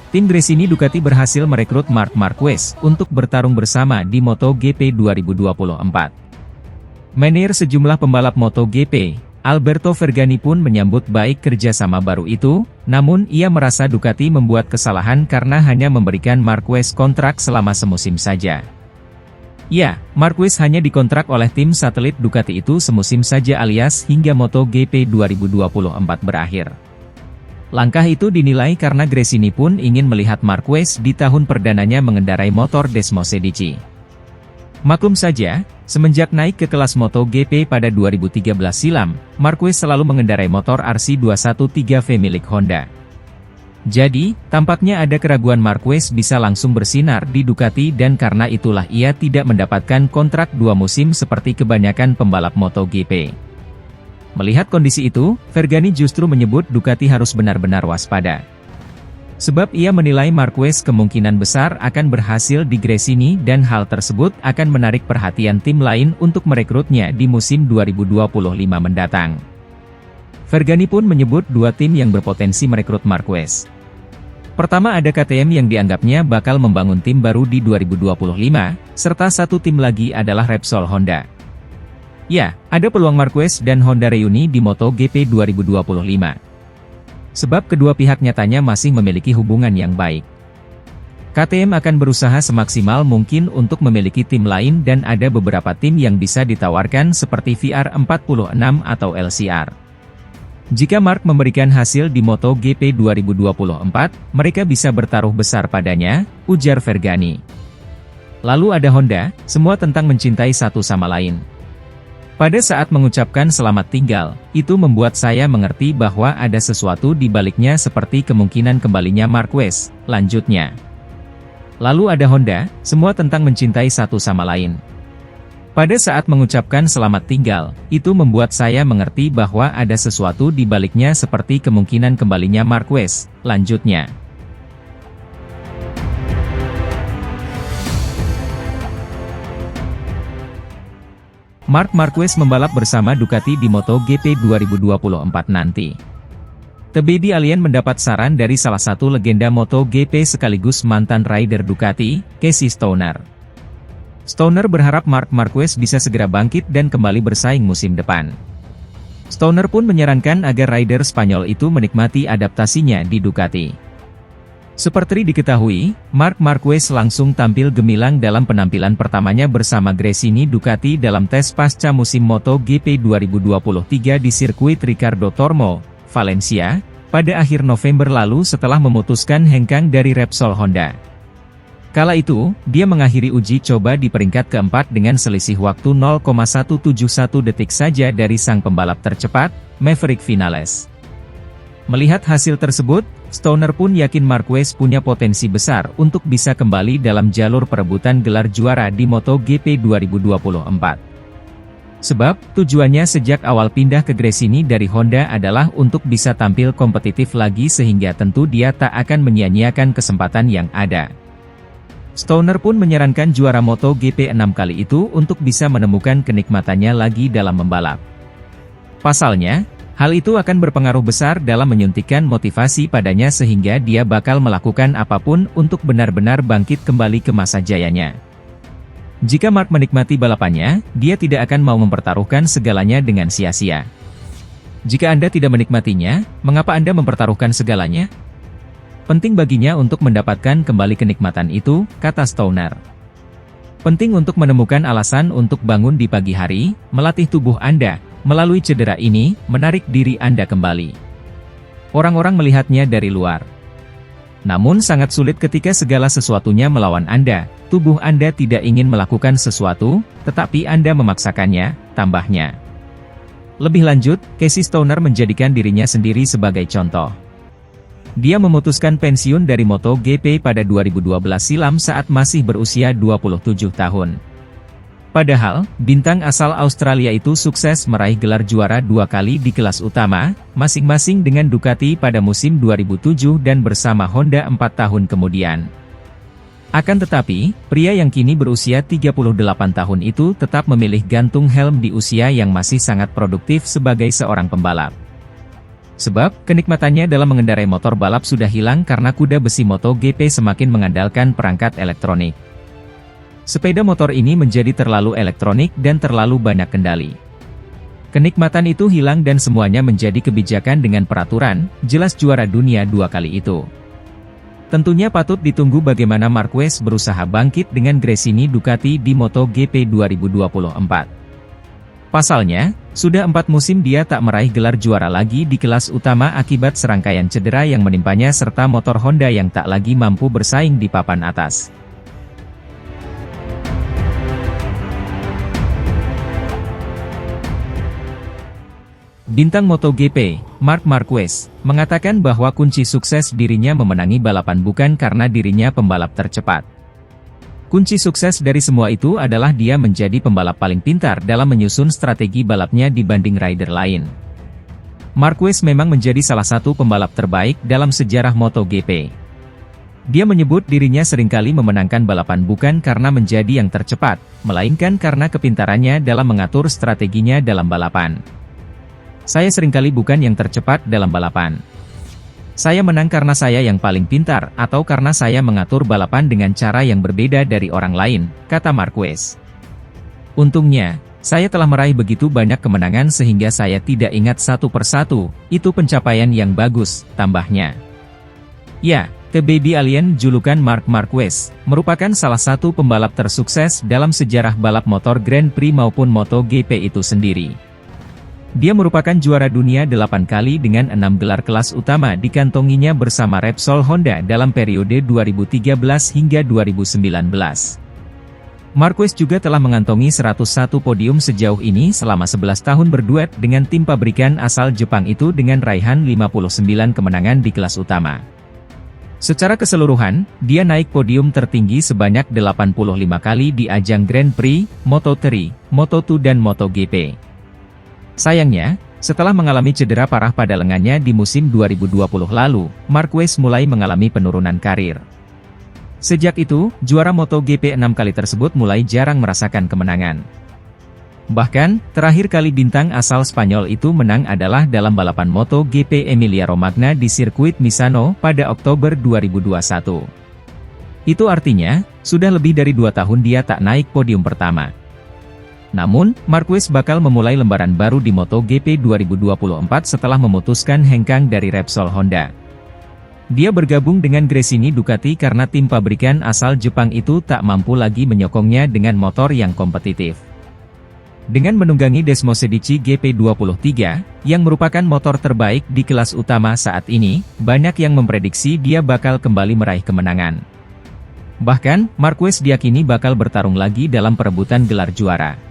Tim Gresini Ducati berhasil merekrut Marc Marquez untuk bertarung bersama di MotoGP 2024. Menir sejumlah pembalap MotoGP, Alberto Fergani pun menyambut baik kerjasama baru itu, namun ia merasa Ducati membuat kesalahan karena hanya memberikan Marquez kontrak selama semusim saja. Ya, Marquez hanya dikontrak oleh tim satelit Ducati itu semusim saja alias hingga MotoGP 2024 berakhir. Langkah itu dinilai karena Gresini pun ingin melihat Marquez di tahun perdananya mengendarai motor Desmosedici. Maklum saja, semenjak naik ke kelas MotoGP pada 2013 silam, Marquez selalu mengendarai motor RC213V milik Honda. Jadi, tampaknya ada keraguan Marquez bisa langsung bersinar di Ducati dan karena itulah ia tidak mendapatkan kontrak 2 musim seperti kebanyakan pembalap MotoGP. Melihat kondisi itu, Fergani justru menyebut Ducati harus benar-benar waspada. Sebab ia menilai Marquez kemungkinan besar akan berhasil di Gresini dan hal tersebut akan menarik perhatian tim lain untuk merekrutnya di musim 2025 mendatang. Fergani pun menyebut 2 tim yang berpotensi merekrut Marquez. Pertama ada KTM yang dianggapnya bakal membangun tim baru di 2025, serta 1 tim lagi adalah Repsol Honda. Ya, ada peluang Marquez dan Honda reuni di MotoGP 2025. Sebab kedua pihak nyatanya masih memiliki hubungan yang baik. KTM akan berusaha semaksimal mungkin untuk memiliki tim lain dan ada beberapa tim yang bisa ditawarkan seperti VR46 atau LCR. Jika Marc memberikan hasil di MotoGP 2024, mereka bisa bertaruh besar padanya, ujar Fergani. Lalu ada Honda, semua tentang mencintai satu sama lain. Pada saat mengucapkan selamat tinggal, itu membuat saya mengerti bahwa ada sesuatu di baliknya seperti kemungkinan kembalinya Marquez, lanjutnya. Lalu ada Honda, semua tentang mencintai satu sama lain. Pada saat mengucapkan selamat tinggal, itu membuat saya mengerti bahwa ada sesuatu di baliknya seperti kemungkinan kembalinya Marquez, lanjutnya. Marc Marquez membalap bersama Ducati di MotoGP 2024 nanti. Tebedi Alien mendapat saran dari salah satu legenda MotoGP sekaligus mantan rider Ducati, Casey Stoner. Stoner berharap Marc Marquez bisa segera bangkit dan kembali bersaing musim depan. Stoner pun menyarankan agar rider Spanyol itu menikmati adaptasinya di Ducati. Seperti diketahui, Marc Marquez langsung tampil gemilang dalam penampilan pertamanya bersama Gresini Ducati dalam tes pasca musim MotoGP 2023 di sirkuit Ricardo Tormo, Valencia, pada akhir November lalu setelah memutuskan hengkang dari Repsol Honda. Kala itu, dia mengakhiri uji coba di peringkat keempat dengan selisih waktu 0,171 detik saja dari sang pembalap tercepat, Maverick Vinales. Melihat hasil tersebut, Stoner pun yakin Marquez punya potensi besar untuk bisa kembali dalam jalur perebutan gelar juara di MotoGP 2024. Sebab, tujuannya sejak awal pindah ke Gresini dari Honda adalah untuk bisa tampil kompetitif lagi sehingga tentu dia tak akan menyia-nyiakan kesempatan yang ada. Stoner pun menyarankan juara MotoGP 6 kali itu untuk bisa menemukan kenikmatannya lagi dalam membalap. Pasalnya, hal itu akan berpengaruh besar dalam menyuntikkan motivasi padanya sehingga dia bakal melakukan apapun untuk benar-benar bangkit kembali ke masa jayanya. Jika Marc menikmati balapannya, dia tidak akan mau mempertaruhkan segalanya dengan sia-sia. Jika Anda tidak menikmatinya, mengapa Anda mempertaruhkan segalanya? Penting baginya untuk mendapatkan kembali kenikmatan itu, kata Stoner. Penting untuk menemukan alasan untuk bangun di pagi hari, melatih tubuh Anda, melalui cedera ini, menarik diri Anda kembali. Orang-orang melihatnya dari luar. Namun sangat sulit ketika segala sesuatunya melawan Anda, tubuh Anda tidak ingin melakukan sesuatu, tetapi Anda memaksakannya, tambahnya. Lebih lanjut, Casey Stoner menjadikan dirinya sendiri sebagai contoh. Dia memutuskan pensiun dari MotoGP pada 2012 silam saat masih berusia 27 tahun. Padahal, bintang asal Australia itu sukses meraih gelar juara 2 kali di kelas utama, masing-masing dengan Ducati pada musim 2007 dan bersama Honda 4 tahun kemudian. Akan tetapi, pria yang kini berusia 38 tahun itu tetap memilih gantung helm di usia yang masih sangat produktif sebagai seorang pembalap. Sebab, kenikmatannya dalam mengendarai motor balap sudah hilang karena kuda besi MotoGP semakin mengandalkan perangkat elektronik. Sepeda motor ini menjadi terlalu elektronik dan terlalu banyak kendali. Kenikmatan itu hilang dan semuanya menjadi kebijakan dengan peraturan, jelas juara dunia 2 kali itu. Tentunya patut ditunggu bagaimana Marquez berusaha bangkit dengan Gresini Ducati di MotoGP 2024. Pasalnya, sudah 4 musim dia tak meraih gelar juara lagi di kelas utama akibat serangkaian cedera yang menimpanya serta motor Honda yang tak lagi mampu bersaing di papan atas. Bintang MotoGP, Marc Marquez, mengatakan bahwa kunci sukses dirinya memenangi balapan bukan karena dirinya pembalap tercepat. Kunci sukses dari semua itu adalah dia menjadi pembalap paling pintar dalam menyusun strategi balapnya dibanding rider lain. Marquez memang menjadi salah satu pembalap terbaik dalam sejarah MotoGP. Dia menyebut dirinya seringkali memenangkan balapan bukan karena menjadi yang tercepat, melainkan karena kepintarannya dalam mengatur strateginya dalam balapan. Saya seringkali bukan yang tercepat dalam balapan. Saya menang karena saya yang paling pintar, atau karena saya mengatur balapan dengan cara yang berbeda dari orang lain, kata Marquez. Untungnya, saya telah meraih begitu banyak kemenangan sehingga saya tidak ingat satu persatu, itu pencapaian yang bagus, tambahnya. Ya, The Baby Alien julukan Marc Marquez, merupakan salah satu pembalap tersukses dalam sejarah balap motor Grand Prix maupun MotoGP itu sendiri. Dia merupakan juara dunia 8 kali dengan 6 gelar kelas utama dikantonginya bersama Repsol Honda dalam periode 2013 hingga 2019. Marquez juga telah mengantongi 101 podium sejauh ini selama 11 tahun berduet dengan tim pabrikan asal Jepang itu dengan raihan 59 kemenangan di kelas utama. Secara keseluruhan, dia naik podium tertinggi sebanyak 85 kali di ajang Grand Prix, Moto3, Moto2 dan MotoGP. Sayangnya, setelah mengalami cedera parah pada lengannya di musim 2020 lalu, Marquez mulai mengalami penurunan karir. Sejak itu, juara MotoGP 6 kali tersebut mulai jarang merasakan kemenangan. Bahkan, terakhir kali bintang asal Spanyol itu menang adalah dalam balapan MotoGP Emilia-Romagna di sirkuit Misano pada Oktober 2021. Itu artinya, sudah lebih dari 2 tahun dia tak naik podium pertama. Namun, Marquez bakal memulai lembaran baru di MotoGP 2024 setelah memutuskan hengkang dari Repsol Honda. Dia bergabung dengan Gresini Ducati karena tim pabrikan asal Jepang itu tak mampu lagi menyokongnya dengan motor yang kompetitif. Dengan menunggangi Desmosedici GP23, yang merupakan motor terbaik di kelas utama saat ini, banyak yang memprediksi dia bakal kembali meraih kemenangan. Bahkan, Marquez diyakini bakal bertarung lagi dalam perebutan gelar juara.